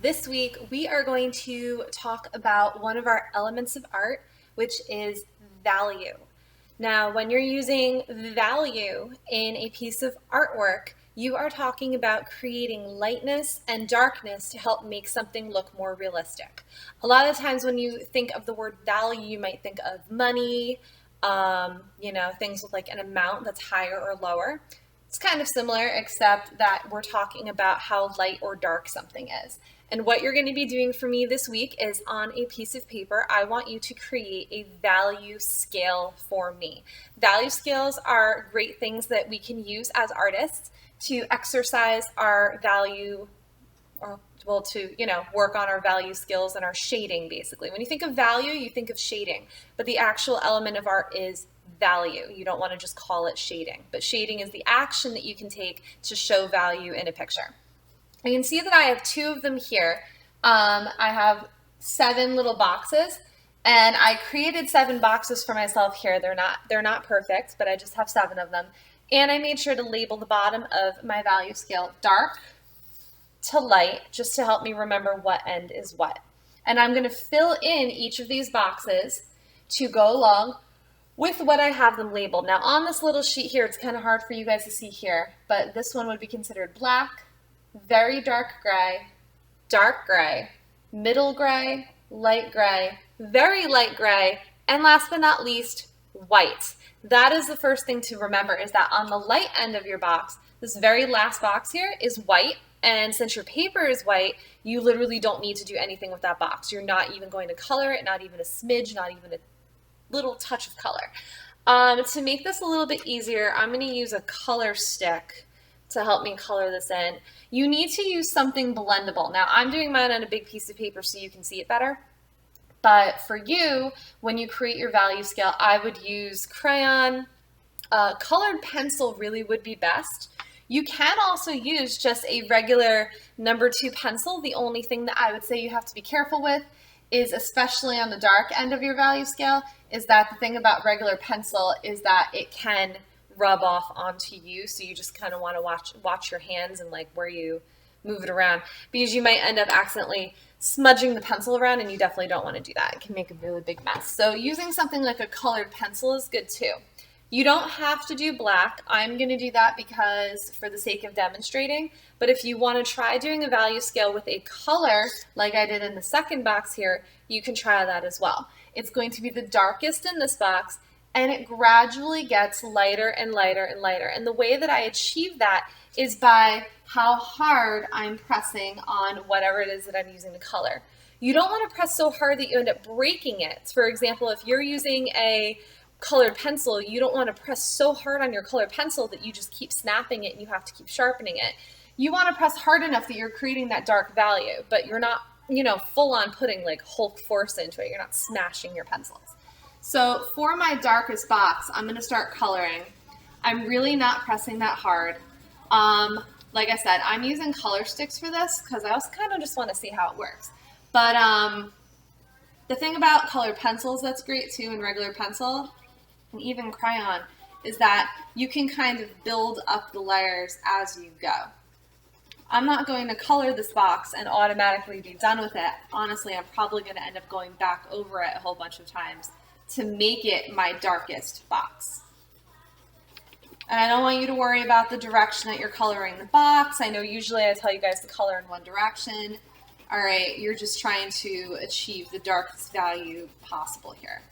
This week we are going to talk about one of our elements of art, which is value. Now, when you're using value in a piece of artwork, you are talking about creating lightness and darkness to help make something look more realistic. A lot of times when you think of the word value, you might think of money, things with like an amount that's higher or lower. It's kind of similar, except that we're talking about how light or dark something is. And what you're going to be doing for me this week is on a piece of paper, I want you to create a value scale for me. Value scales are great things that we can use as artists to exercise our value to work on our value skills and our shading, basically. When you think of value, you think of shading, but the actual element of art is value. You don't want to just call it shading, but shading is the action that you can take to show value in a picture. You can see that I have two of them here. I have 7 little boxes, and I created 7 boxes for myself here. They're not perfect, but I just have 7 of them. And I made sure to label the bottom of my value scale dark to light, just to help me remember what end is what. And I'm going to fill in each of these boxes to go along with what I have them labeled. Now on this little sheet here, it's kind of hard for you guys to see here, but this one would be considered black, very dark gray, middle gray, light gray, very light gray, and last but not least, white. That is the first thing to remember, is that on the light end of your box, this very last box here is white. And since your paper is white, you literally don't need to do anything with that box. You're not even going to color it, not even a smidge, not even a little touch of color. To make this a little bit easier, I'm going to use a color stick to help me color this in. You need to use something blendable. Now, I'm doing mine on a big piece of paper so you can see it better. But for you, when you create your value scale, I would use crayon. Colored pencil really would be best. You can also use just a regular number 2 pencil. The only thing that I would say you have to be careful with is, especially on the dark end of your value scale, is that the thing about regular pencil is that it can rub off onto you. So you just kind of want to watch your hands and like where you move it around, because you might end up accidentally smudging the pencil around, and you definitely don't want to do that. It can make a really big mess. So using something like a colored pencil is good too. You don't have to do black. I'm going to do that because for the sake of demonstrating. But if you want to try doing a value scale with a color, like I did in the second box here, you can try that as well. It's going to be the darkest in this box, and it gradually gets lighter and lighter and lighter. And the way that I achieve that is by how hard I'm pressing on whatever it is that I'm using to color. You don't want to press so hard that you end up breaking it. For example, if you're using a colored pencil, you don't want to press so hard on your colored pencil that you just keep snapping it and you have to keep sharpening it. You want to press hard enough that you're creating that dark value, but you're not, full on putting like Hulk force into it. You're not smashing your pencils. So for my darkest box, I'm going to start coloring. I'm really not pressing that hard. Like I said, I'm using color sticks for this because I also kind of just want to see how it works. But the thing about colored pencils that's great too, and regular pencil, and even crayon, is that you can kind of build up the layers as you go. I'm not going to color this box and automatically be done with it. Honestly, I'm probably going to end up going back over it a whole bunch of times to make it my darkest box. And I don't want you to worry about the direction that you're coloring the box. I know usually I tell you guys to color in one direction. All right, you're just trying to achieve the darkest value possible here.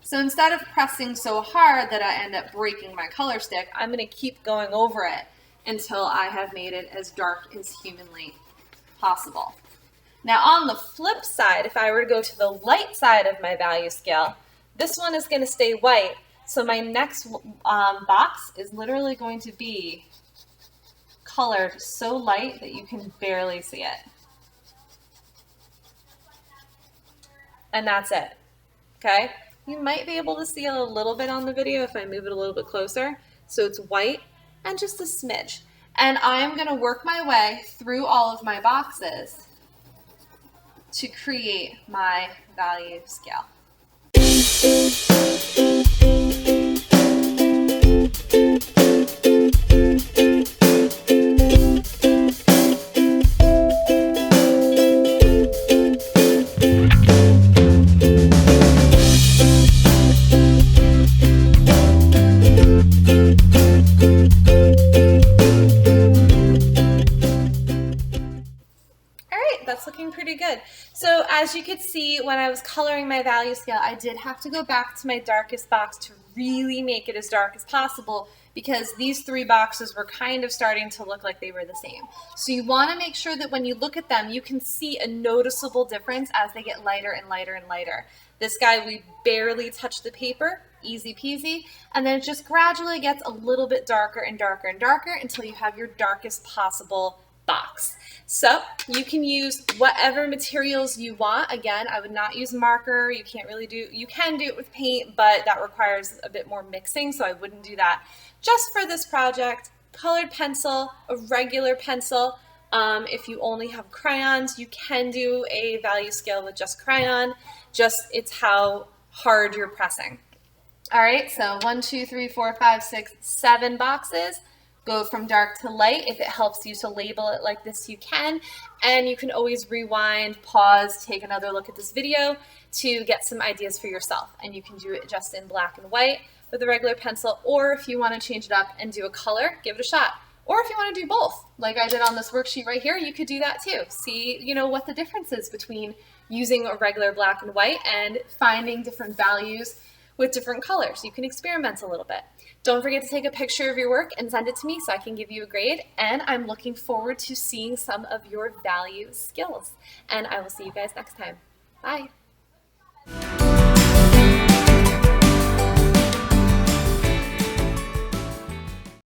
So instead of pressing so hard that I end up breaking my color stick, I'm going to keep going over it until I have made it as dark as humanly possible. Now on the flip side, if I were to go to the light side of my value scale, this one is going to stay white. So my next box is literally going to be colored so light that you can barely see it. And that's it. Okay? You might be able to see it a little bit on the video if I move it a little bit closer. So it's white and just a smidge. And I'm going to work my way through all of my boxes to create my value scale. looking pretty good. So as you could see, when I was coloring my value scale, I did have to go back to my darkest box to really make it as dark as possible, because these three boxes were kind of starting to look like they were the same. So you want to make sure that when you look at them, you can see a noticeable difference as they get lighter and lighter and lighter. This guy, we barely touched the paper, easy peasy, and then it just gradually gets a little bit darker and darker and darker until you have your darkest possible box. So you can use whatever materials you want. Again, I would not use marker. You can do it with paint, but that requires a bit more mixing, so I wouldn't do that. Just for this project, colored pencil, a regular pencil. If you only have crayons, you can do a value scale with just crayon. Just it's how hard you're pressing. All right, so 1, 2, 3, 4, 5, 6, 7 boxes. Go from dark to light. If it helps you to label it like this, you can. And you can always rewind, pause, take another look at this video to get some ideas for yourself. And you can do it just in black and white with a regular pencil, or if you want to change it up and do a color, give it a shot. Or if you want to do both, like I did on this worksheet right here, you could do that too. See, what the difference is between using a regular black and white and finding different values with different colors. You can experiment a little bit. Don't forget to take a picture of your work and send it to me so I can give you a grade. And I'm looking forward to seeing some of your value skills. And I will see you guys next time. Bye.